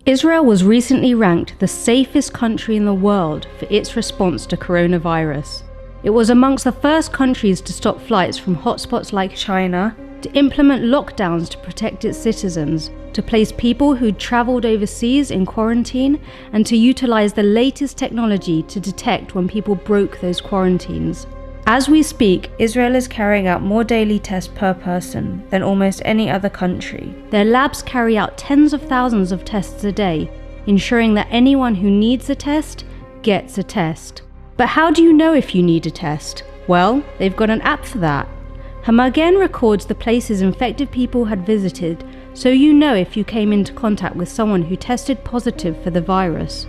Israel was recently ranked the safest country in the world for its response to coronavirus. It was amongst the first countries to stop flights from hotspots like China, to implement lockdowns to protect its citizens, to place people who'd travelled overseas in quarantine, and to utilise the latest technology to detect when people broke those quarantines. As we speak, Israel is carrying out more daily tests per person than almost any other country. Their labs carry out tens of thousands of tests a day, ensuring that anyone who needs a test gets a test. But how do you know if you need a test? Well, they've got an app for that. Hamagen records the places infected people had visited, so you know if you came into contact with someone who tested positive for the virus.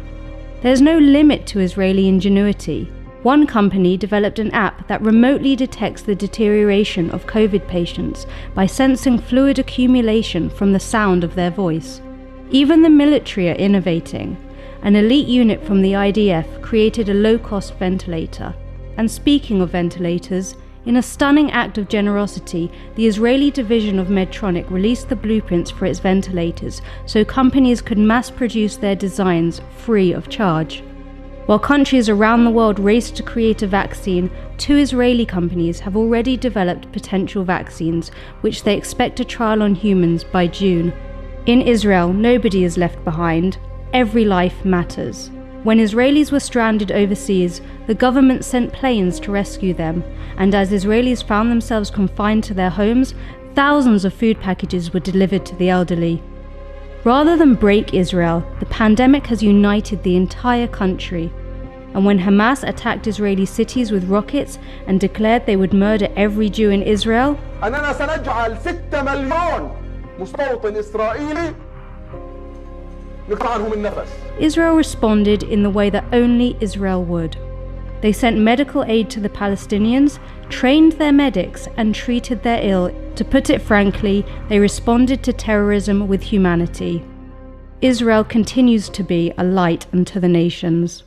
There's no limit to Israeli ingenuity. One company developed an app that remotely detects the deterioration of COVID patients by sensing fluid accumulation from the sound of their voice. Even the military are innovating. An elite unit from the IDF created a low-cost ventilator. And speaking of ventilators, in a stunning act of generosity, the Israeli division of Medtronic released the blueprints for its ventilators so companies could mass-produce their designs free of charge. While countries around the world race to create a vaccine, 2 Israeli companies have already developed potential vaccines, which they expect to trial on humans by June. In Israel, nobody is left behind. Every life matters. When Israelis were stranded overseas, the government sent planes to rescue them, and as Israelis found themselves confined to their homes, thousands of food packages were delivered to the elderly. Rather than break Israel, the pandemic has united the entire country. And when Hamas attacked Israeli cities with rockets and declared they would murder every Jew in Israel, أننا سنجعل 6 مليون مستوطن إسرائيلي نقطع عنهم النفس. Israel responded in the way that only Israel would. They sent medical aid to the Palestinians, trained their medics, and treated their ill. To put it frankly, they responded to terrorism with humanity. Israel continues to be a light unto the nations.